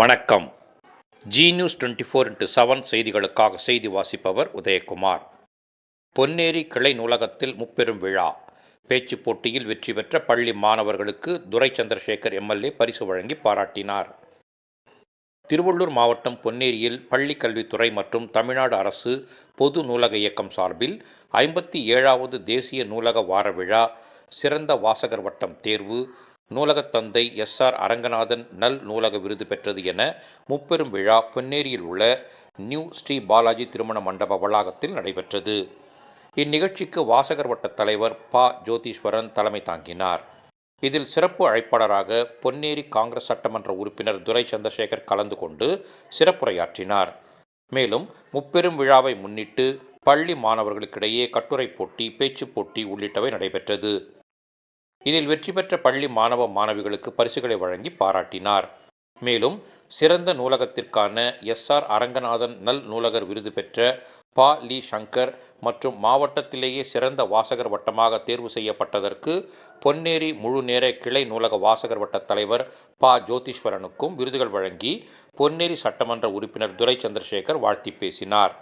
வணக்கம். G news 24x7 செய்திகளுக்காக செய்தி வாசிப்பவர் உதயகுமார். பொன்னேரி கிளை நூலகத்தில் முப்பெரும் விழா. பேச்சுப் போட்டியில் வெற்றி பெற்ற பள்ளி மாணவர்களுக்கு துரை சந்திரசேகர் எம்எல்ஏ பரிசு வழங்கி பாராட்டினார். திருவள்ளூர் மாவட்டம் பொன்னேரியில் பள்ளி கல்வித்துறை மற்றும் தமிழ்நாடு அரசு பொது நூலக இயக்கம் சார்பில் 57வது தேசிய நூலக வார விழா, சிறந்த வாசகர் வட்டம் தேர்வு, நூலகத்தந்தை SR அரங்கநாதன் நல் நூலக விருது பெற்றது என முப்பெரும் விழா பொன்னேரியில் உள்ள நியூ ஸ்ரீ பாலாஜி திருமண மண்டப வளாகத்தில் நடைபெற்றது. இந்நிகழ்ச்சிக்கு வாசகர் வட்ட தலைவர் ப. ஜோதீஸ்வரன் தலைமை தாங்கினார். இதில் சிறப்பு அழைப்பாளராக பொன்னேரி காங்கிரஸ் சட்டமன்ற உறுப்பினர் துரை சந்திரசேகர் கலந்து கொண்டு சிறப்புரையாற்றினார். மேலும் முப்பெரும் விழாவை முன்னிட்டு பள்ளி மாணவர்களுக்கிடையே கட்டுரை போட்டி, பேச்சுப் போட்டி உள்ளிட்டவை நடைபெற்றது. இதில் வெற்றி பெற்ற பள்ளி மாணவ மாணவிகளுக்கு பரிசுகளை வழங்கி பாராட்டினார். மேலும் சிறந்த நூலகத்திற்கான SR அரங்கநாதன் நல் நூலகர் விருது பெற்ற ப. லி. சங்கர் மற்றும் மாவட்டத்திலேயே சிறந்த வாசகர் வட்டமாக தேர்வு செய்யப்பட்டதற்கு பொன்னேரி முழு நேர கிளை நூலக வாசகர் வட்ட தலைவர் ப. ஜோதீஸ்வரனுக்கும் விருதுகள் வழங்கி பொன்னேரி சட்டமன்ற உறுப்பினர் துரை சந்திரசேகர் வாழ்த்தி பேசினார்.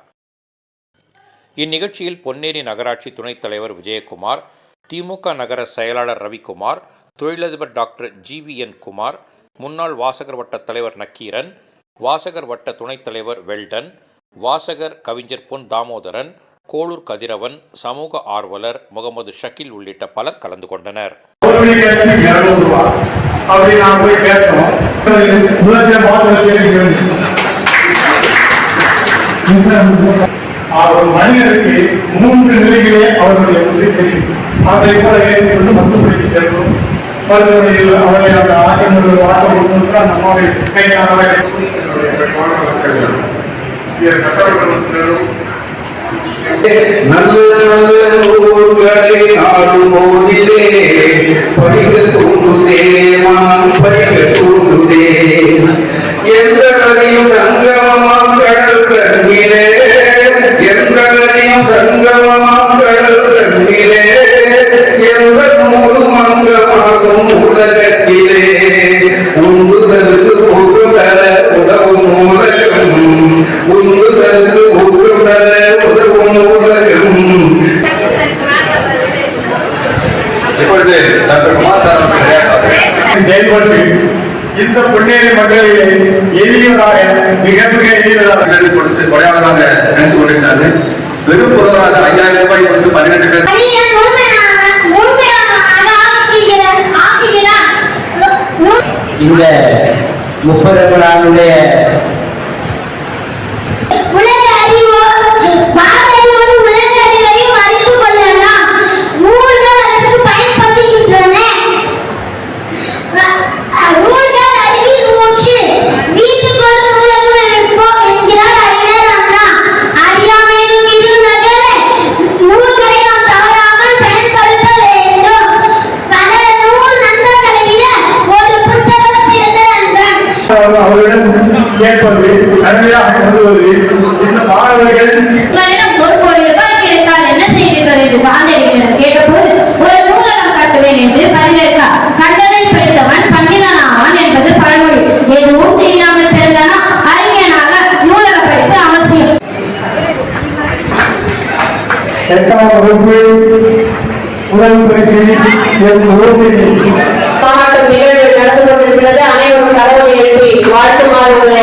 இந்நிகழ்ச்சியில் பொன்னேரி நகராட்சி துணைத் தலைவர் விஜயகுமார், திமுக நகர செயலாளர் ரவிக்குமார், தொழிலதிபர் டாக்டர் GVN குமார், முன்னாள் வாசகர் வட்ட தலைவர் நக்கீரன், வாசகர் வட்ட துணைத் தலைவர் வெல்டன், வாசகர் கவிஞர் பொன் தாமோதரன், கோளூர் கதிரவன், சமூக ஆர்வலர் முகமது ஷக்கீல் உள்ளிட்ட பலர் கலந்து கொண்டனர். ஒரு மனிதனுக்கு 3 நிலைகளே அவருடைய தெரியும். அதை போல ஏற்றுக்கொண்டு மருத்துவமனைக்கு செல்வோம். மருத்துவமனையில் அவரை அந்த ஆற்றல் நம்மாவை சட்டமன்ற நல்ல நல்ல நூல்களை நாடும் போதிலே படிக்க தூண்டுதே, மனம் படிக்க தூண்டுதே. எந்த நதியும் சங்கமமாம் கடல் கண்ணிலே, எந்த நதியும் சங்கமமாம் கடல் கண்ணிலே, எந்த நூலும் அங்கமாகும் உலகத்திலே உண்டுதற்கு ஊக்கம் தர உதவும் நூலகம், உண்டுதற்கு ஊக்கம் தர உதவும் நூலகம். இப்பொழுது டாக்டர் குமார் செயல்பட்டு இந்த பொன்னேரி மக்களிலே எளியவராக மிக மிக எளியவராக கொடுத்து கொடையாளராக நினைத்து கொண்டிருக்கிறார்கள். வெறும் பொருளாதார 5000 ரூபாய் கொடுத்து 18 பேர் இந்த முப்பெரும் நாளுடைய அவர்களிடம் கேட்பது, நன்மையாக கருதுவது, இந்த மாணவர்கள் என்ன செய்வீர்கள் என்று காந்தியடிகளிடம் கேட்டபோது ஒரு நூலகம் கட்டுவேன் என்று பதிலளித்தார். கண்டதை படித்தவன் பண்டிதன் ஆவான் என்பது பழமொழி. எதுவும் தெரியாமல் பிறந்தனா அறிஞனாக நூலக படிப்பு அவசியம். 8ஆம் வகுப்பு முதல் பரிசு மாவட்டம் நிகழ்வு நடந்து கொண்டிருக்கிறது. அனைவரும் கரவொலி எழுப்பி வாழ்த்துமாறு உங்களை